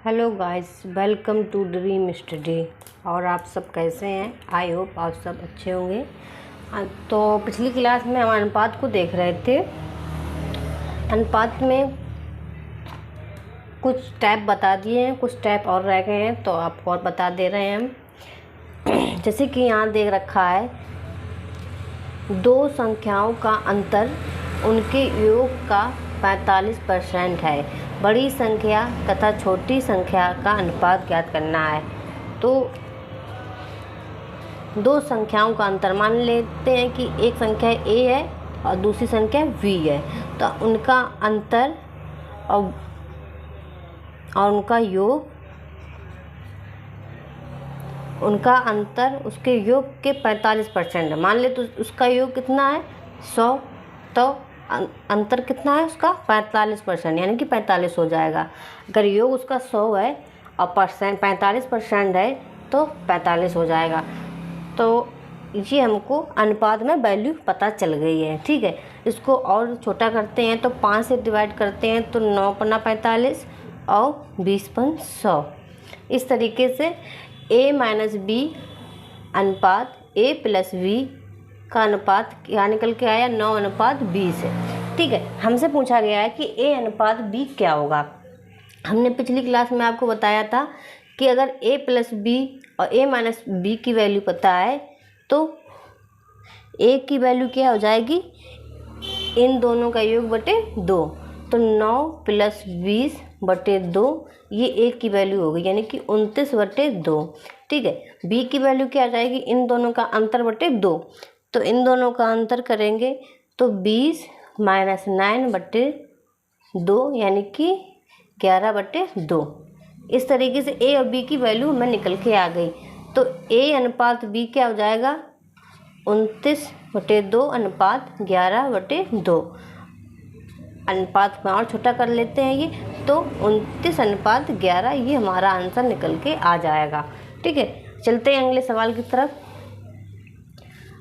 Hello guys, welcome to dream study. और आप सब कैसे हैं? आई होप आप सब अच्छे होंगे। तो पिछली क्लास में हम अनुपात को देख रहे थे। अनुपात में कुछ स्टेप बता दिए हैं, कुछ स्टेप और रह गए हैं, तो आपको और बता दे रहे हैं हम। जैसे कि यहाँ देख रखा है, दो संख्याओं का अंतर उनके योग का 45% है। बड़ी संख्या तथा छोटी संख्या का अनुपात ज्ञात करना है। तो दो संख्याओं का अंतर मान लेते हैं कि एक संख्या a है और दूसरी संख्या v है, तो उनका अंतर और उनका योग, उनका अंतर उसके योग के 45% है। मान ले तो उसका योग कितना है 100, तो अंतर कितना है उसका 45%, यानी कि 45 हो जाएगा। अगर योग उसका 100 है और 45% है तो 45 हो जाएगा। तो ये हमको अनुपात में वैल्यू पता चल गई है। ठीक है, इसको और छोटा करते हैं तो 5 से डिवाइड करते हैं तो 9 पन्ना 45 और 20 पन 100। इस तरीके से a माइनस बी अनुपात a प्लस v का अनुपात क्या निकल के आया, 9:20 है। ठीक है, हमसे पूछा गया है कि a अनुपात b क्या होगा। हमने पिछली क्लास में आपको बताया था कि अगर a प्लस बी और a माइनस बी की वैल्यू पता है तो a की वैल्यू क्या हो जाएगी, इन दोनों का योग बटे 2, तो 9 प्लस 20 बटे 2, ये a की वैल्यू होगी, यानी कि 29 बटे 2। ठीक है, b की वैल्यू क्या आ जाएगी, इन दोनों का अंतर बटे 2, तो इन दोनों का अंतर करेंगे तो 20 माइनस 9 बटे 2, यानी कि 11 बटे 2। इस तरीके से a और b की वैल्यू हमें निकल के आ गई। तो a अनुपात b क्या हो जाएगा, 29 बटे 2 अनुपात 11 बटे 2। अनुपात में और छोटा कर लेते हैं ये, तो 29 अनुपात 11, ये हमारा आंसर निकल के आ जाएगा। ठीक है, चलते हैं अगले सवाल की तरफ।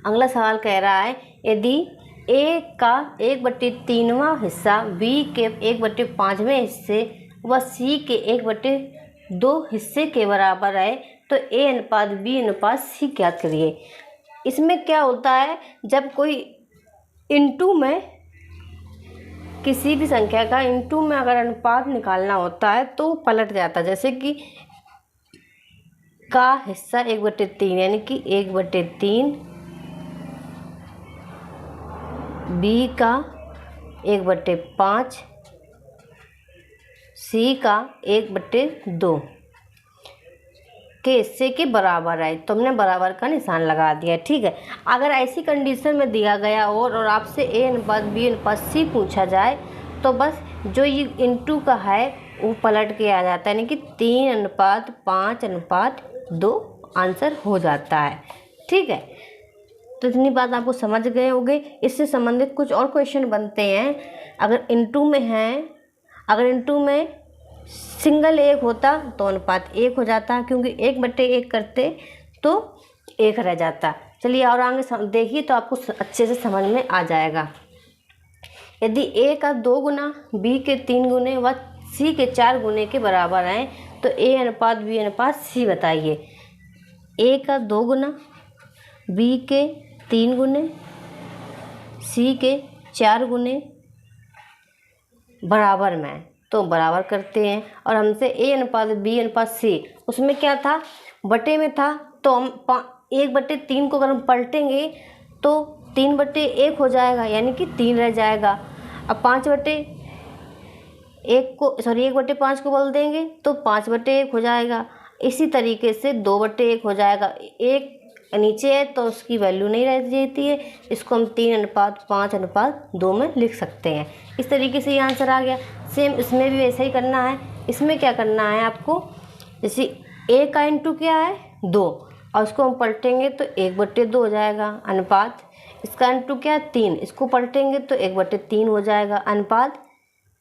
अगला सवाल कह रहा है, यदि a का 1/3वां हिस्सा b के 1/5वें हिस्से व c के 1/2 हिस्से के बराबर है तो a अनुपात b अनुपात c ज्ञात करिए। इसमें क्या होता है, जब कोई इनटू में किसी भी संख्या का इनटू में अगर अनुपात निकालना होता है तो पलट जाता है। जैसे कि का हिस्सा 1/3, यानी कि 1/3, b का 1/5, c का 1/2 के हिस्से के बराबर है, तो हमने बराबर का निशान लगा दिया। ठीक है, अगर ऐसी कंडीशन में दिया गया और आपसे a अनुपात b अनुपात c पूछा जाए तो बस जो ये इनटू का है वो पलट के आ जाता है, यानी कि 3:5:2 आंसर हो जाता है। ठीक है, तो इतनी बात आपको समझ गए होंगे। इससे संबंधित कुछ और क्वेश्चन बनते हैं। अगर इनटू में है, अगर इनटू में सिंगल 1 होता तो अनुपात 1 हो जाता, क्योंकि 1/1 करते तो 1 रह जाता। चलिए और आगे देखिए तो आपको अच्छे से समझ में आ जाएगा। यदि a का 2 गुना b के 3 गुने व c के 4 गुने के बराबर है तो a अनुपात b अनुपात c बताइए। a का 2 गुना, b के 3 गुने, c के 4 गुने बराबर में, तो बराबर करते हैं। और हमसे a अनुपात b अनुपात c, उसमें क्या था, बटे में था, तो हम 1/3 को अगर हम पलटेंगे तो 3/1 हो जाएगा, यानी कि 3 रह जाएगा। अब 1/5 को बोल देंगे तो 5/1 हो जाएगा। इसी तरीके से 2/1 हो जाएगा। 1 नीचे है तो उसकी वैल्यू नहीं रह जाती है, इसको हम 3:5:2 में लिख सकते हैं। इस तरीके से ये आंसर आ गया। सेम इसमें भी वैसे ही करना है। इसमें क्या करना है आपको, जैसे a का इनटू क्या है 2 और उसको हम पलटेंगे तो 1/2 हो जाएगा अनुपात। इसका इनटू क्या है 3, इसको पलटेंगे तो 1/3 हो जाएगा अनुपात।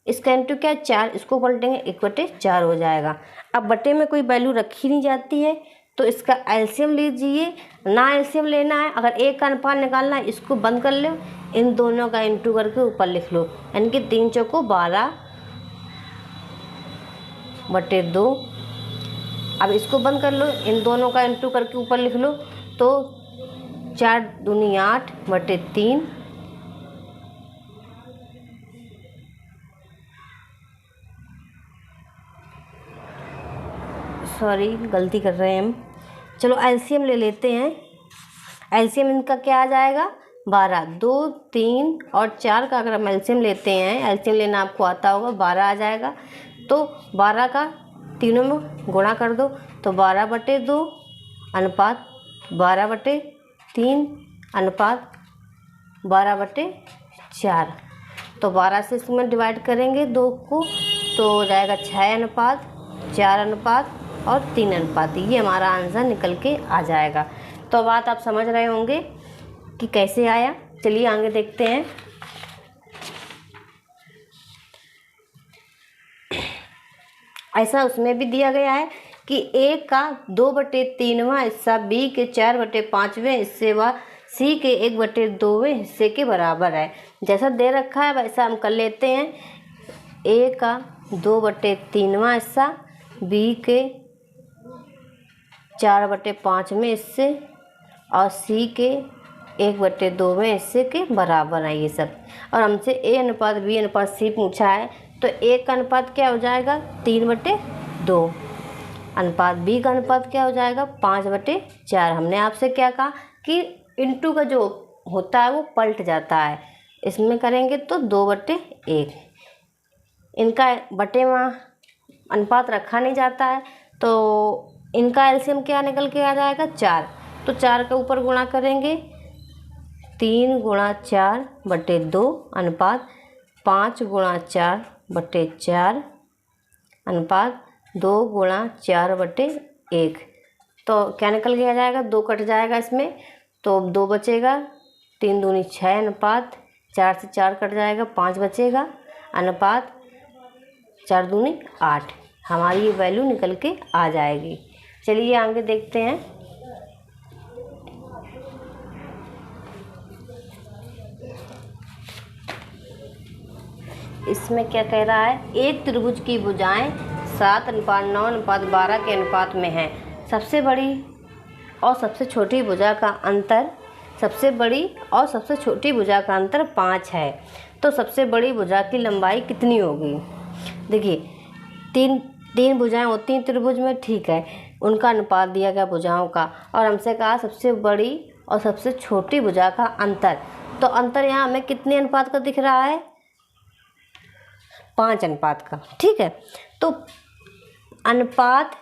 इसका इनटू क्या है 4, इसको पलटेंगे 1/4 हो जाएगा। अब बटे में कोई वैल्यू रखी नहीं जाती है तो इसका एलसीएम लीजिए। ना एलसीएम लेना है, अगर एक का अनुपात निकालना है इसको बंद कर लो, इन दोनों का इनटू करके ऊपर लिख लो, यानी कि 3 चौको 12 2। अब इसको बंद कर लो, इन दोनों का इंटू करके ऊपर लिख लो, तो 4 दूनी 8 बटे 3, सॉरी गलती कर रहे हैं हम। चलो एलसीएम ले लेते हैं। एलसीएम इनका क्या आ जाएगा 12। 2, 3 और 4 का अगर हम एलसीएम लेते हैं, एलसीएम लेना आपको आता होगा, 12 आ जाएगा। तो 12 का तीनों में गुणा कर दो, तो 12/2 अनुपात 12/3 अनुपात 12/4। तो 12 से इसमें डिवाइड करेंगे 2 को, तो हो जाएगा 6 अनुपात 4 अनुपात और 3 अनुपात। ये हमारा आंसर निकल के आ जाएगा। तो बात आप समझ रहे होंगे कि कैसे आया। चलिए आगे देखते हैं। ऐसा उसमें भी दिया गया है कि A का 2/3वां हिस्सा B के 4/5वें हिस्से व C के 1/2वें हिस्से के बराबर है। जैसा दे रखा है वैसा हम कर लेते हैं। A का 2/3वां हिस्सा B के 4/5वें हिस्से और C के 1/2वें हिस्से के बराबर है ये सब। और हमसे A अनुपात B अनुपात C पूछा है, तो A का अनुपात क्या हो जाएगा 3/2, अनुपात B का अनुपात क्या हो जाएगा 5/4। हमने आपसे क्या कहा कि इंटू का जो होता है वो पलट जाता है, इसमें करेंगे तो 2/1। इनका बटे वहाँ अनुपात रखा नहीं जाता है, तो इनका एलसीएम क्या निकल के आ जाएगा 4। तो 4 के ऊपर गुणा करेंगे, 3 × 4/2 अनुपात 5 × 4/4 अनुपात 2 × 4/1। तो क्या निकल के आ जाएगा 2 कट जाएगा इसमें, तो 2 बचेगा। 3 दूनी 6 अनुपात 4 से 4 कट जाएगा, 5 बचेगा अनुपात 4 दूनी 8। हमारी ये वैल्यू निकल के आ जाएगी। चलिए आगे देखते हैं। इसमें क्या कह रहा है, एक त्रिभुज की भुजाएं 7:9:12 के अनुपात में हैं। सबसे बड़ी और सबसे छोटी भुजा का अंतर, सबसे बड़ी और सबसे छोटी भुजा का अंतर 5 है। तो सबसे बड़ी भुजा की लंबाई कितनी होगी। देखिए तीन भुजाएं होती हैं त्रिभुज में, ठीक है, उनका अनुपात दिया गया भुजाओं का, और हमसे कहा सबसे बड़ी और सबसे छोटी भुजा का अंतर। तो अंतर यहाँ हमें कितने अनुपात का दिख रहा है 5 अनुपात का, ठीक है। तो अनुपात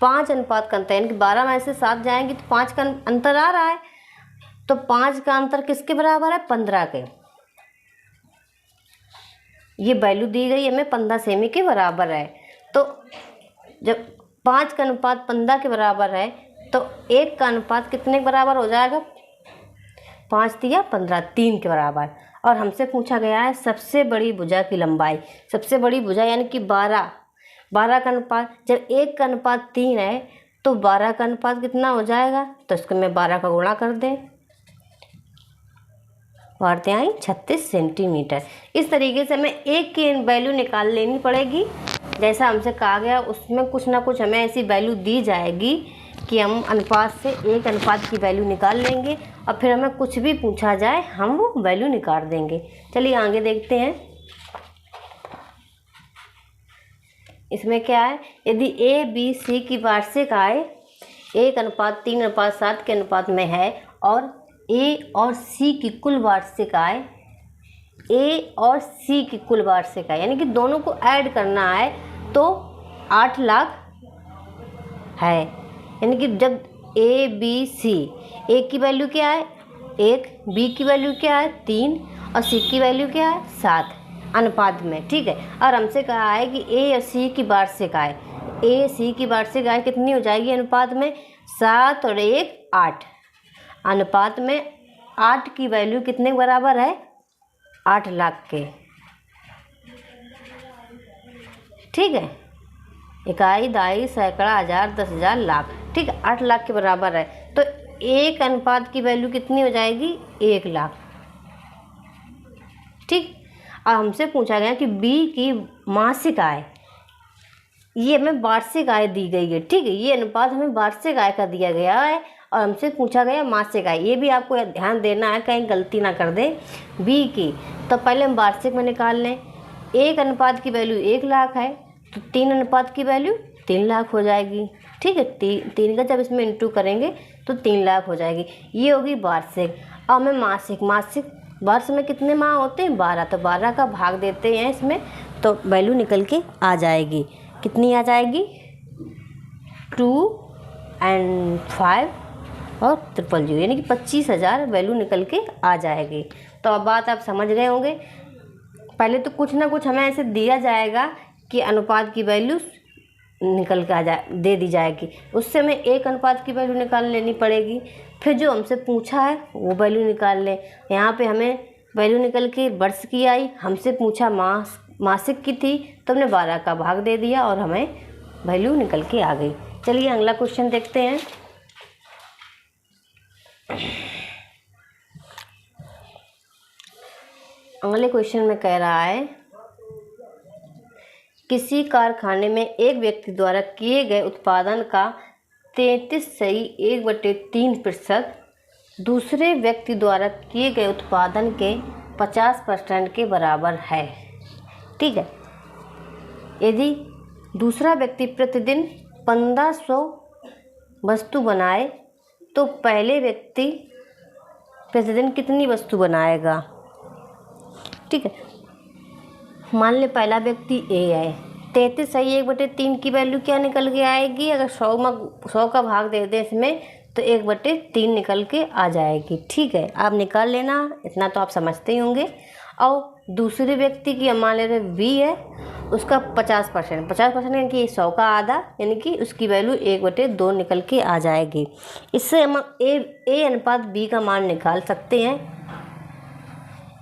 5 अनुपात का अंतर, यानी कि 12 में से 7 जाएंगी तो 5 का अंतर आ रहा है। तो 5 का अंतर किसके बराबर है 15 के। ये वैल्यू दी गई हमें 15 सेमी के बराबर है। तो जब 5 का अनुपात 15 के बराबर है तो 1 का अनुपात कितने के बराबर हो जाएगा 5 × 15 3 के बराबर। और हमसे पूछा गया है सबसे बड़ी भुजा की लंबाई। सबसे बड़ी भुजा यानी कि 12 का अनुपात, जब 1 का अनुपात 3 है तो 12 का अनुपात कितना हो जाएगा, तो इसको मैं 12 का गुणा कर दें, वार्ते आई 36 सेंटीमीटर। इस तरीके से हमें एक की वैल्यू निकाल लेनी पड़ेगी। जैसा हमसे कहा गया उसमें कुछ ना कुछ हमें ऐसी वैल्यू दी जाएगी कि हम अनुपात से एक अनुपात की वैल्यू निकाल लेंगे, और फिर हमें कुछ भी पूछा जाए हम वो वैल्यू निकाल देंगे। चलिए आगे देखते हैं। इसमें क्या है, यदि A, B, C की वार्षिक आय 1:3:7 के अनुपात में है और A और C की कुल वार्षिक आय, A और C की कुल वार्षिक आय यानी कि दोनों को ऐड करना है तो 8 लाख है। यानी कि जब A, B, C, A की वैल्यू क्या है 1, B की वैल्यू क्या है 3 और C की वैल्यू क्या है 7 अनुपात में, ठीक है। और हमसे कहा है कि A और C की वार्षिक आय, A, C की वार्षिक आय कितनी हो जाएगी अनुपात में 7 और 1 8 अनुपात में 8 की वैल्यू कितने के बराबर है 8 लाख के, ठीक है। इकाई, दाई, सैकड़ा, हज़ार, 10,000, लाख, ठीक है, 8 लाख के बराबर है। तो 1 अनुपात की वैल्यू कितनी हो जाएगी 1 लाख, ठीक। और हमसे पूछा गया कि B की मासिक आय, ये हमें वार्षिक आय दी गई है, ठीक है। ये अनुपात हमें वार्षिक आय का दिया गया है और हमसे पूछा गया मासिक आय। ये भी आपको ध्यान देना है, कहीं गलती ना कर दें बी की। तो पहले हम वार्षिक में निकाल लें। 1 अनुपात की वैल्यू 1 लाख है, तो 3 अनुपात की वैल्यू 3 लाख हो जाएगी, ठीक है। 3 का जब इसमें इंटू करेंगे तो 3 लाख हो जाएगी। ये होगी वार्षिक। अब हमें मासिक वर्ष में कितने माह होते हैं? 12, तो 12 का भाग देते हैं इसमें, तो वैल्यू निकल के आ जाएगी। कितनी आ जाएगी? 2 और 5 और 000, यानी कि 25,000 वैल्यू निकल के आ जाएगी। तो अब बात आप समझ रहे होंगे। पहले तो कुछ ना कुछ हमें ऐसे दिया जाएगा कि अनुपात की वैल्यू निकल के दे दी जाएगी, उससे हमें 1 अनुपात की वैल्यू निकाल लेनी पड़ेगी। फिर जो हमसे पूछा है वो वैल्यू निकाल लें। यहाँ पे हमें वैल्यू निकल के वर्ष की आई, हमसे पूछा मासिक की थी, तो हमने 12 का भाग दे दिया और हमें वैल्यू निकल के आ गई। चलिए अगला क्वेश्चन देखते हैं। अगले क्वेश्चन में कह रहा है, किसी कारखाने में एक व्यक्ति द्वारा किए गए उत्पादन का 33.1/3% दूसरे व्यक्ति द्वारा किए गए उत्पादन के 50% के बराबर है, ठीक है। यदि दूसरा व्यक्ति प्रतिदिन 1500 वस्तु बनाए तो पहले व्यक्ति प्रतिदिन कितनी वस्तु बनाएगा, ठीक है। मान ले पहला व्यक्ति ए है, 33/1/3 की वैल्यू क्या निकल के आएगी? अगर 100 का भाग दे दें इसमें तो 1/3 निकल के आ जाएगी, ठीक है। आप निकाल लेना, इतना तो आप समझते ही होंगे। और दूसरे व्यक्ति की मान ले रहे बी है, उसका 50% यानी कि 100 का आधा, यानी कि उसकी वैल्यू 1/2 निकल के आ जाएगी। इससे हम ए अनुपात बी का मान निकाल सकते हैं।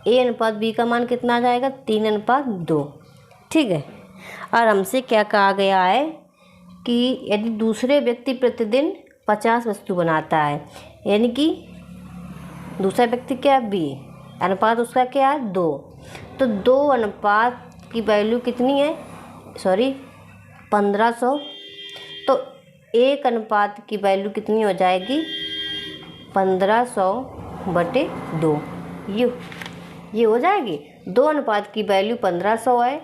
ए अनुपात बी का मान कितना आ जाएगा? 3:2, ठीक है। और हमसे क्या कहा गया है कि यदि दूसरे व्यक्ति प्रतिदिन 50 वस्तु बनाता है, यानी कि दूसरा व्यक्ति क्या है? बी, अनुपात उसका क्या है? 2, तो 2 अनुपात की वैल्यू कितनी है? 1500। तो 1 अनुपात की वैल्यू कितनी हो जाएगी? 1500/2, ये हो जाएगी। 2 अनुपात की वैल्यू 1500 है,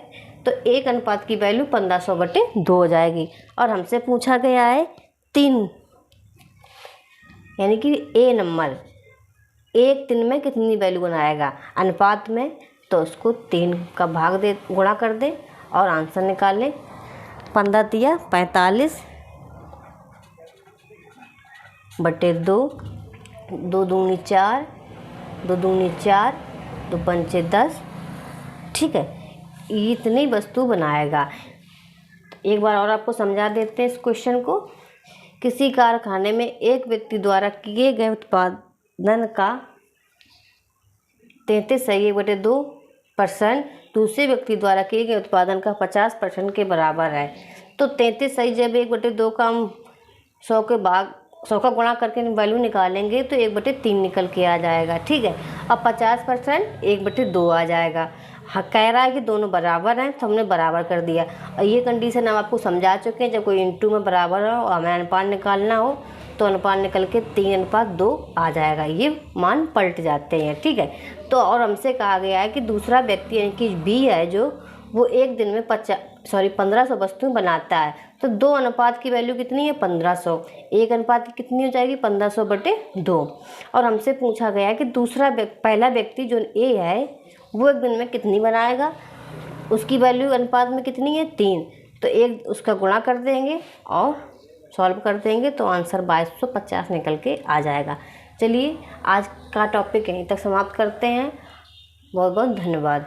तो 1 अनुपात की वैल्यू 1500/2 हो जाएगी। और हमसे पूछा गया है 3, यानी कि ए नंबर एक दिन में कितनी वैल्यू बनाएगा अनुपात में, तो उसको 3 का भाग दे गुणा कर दें और आंसर निकाल लें। 15 × 45/2, 2 दूनी 4, 2 दूनी 4, 2 पंचे 10, ठीक है। इतनी वस्तु बनाएगा। एक बार और आपको समझा देते हैं इस क्वेश्चन को। किसी कारखाने में एक व्यक्ति द्वारा किए गए उत्पादन का 33/2% दूसरे व्यक्ति द्वारा किए गए उत्पादन का 50% के बराबर है। तो 33 जब 1/2 का हम 100 का गुणा करके वैल्यू निकालेंगे तो 1/3 निकल के आ जाएगा, ठीक है। अब 50% 1/2 आ जाएगा। हाँ, कह रहा है कि दोनों बराबर हैं, तो हमने बराबर कर दिया। और ये कंडीशन हम आपको समझा चुके हैं। जब कोई इंटू में बराबर हो और हमें अनुपात निकालना हो तो अनुपात निकल के 3:2 आ जाएगा। ये मान पलट जाते हैं, ठीक है। तो और हमसे कहा गया है कि दूसरा व्यक्ति यानी कि बी है जो, वो एक दिन में 1500 वस्तुएं बनाता है। तो 2 अनुपात की वैल्यू कितनी है? 1500। 1 अनुपात की कितनी हो जाएगी? 1500/2। और हमसे पूछा गया है कि पहला व्यक्ति जो ए है वो एक दिन में कितनी बनाएगा, उसकी वैल्यू अनुपात में कितनी है? 3। तो 1 उसका गुणा कर देंगे और सॉल्व कर देंगे तो आंसर 2250 निकल के आ जाएगा। चलिए आज का टॉपिक यहीं तक समाप्त करते हैं। बहुत बहुत धन्यवाद।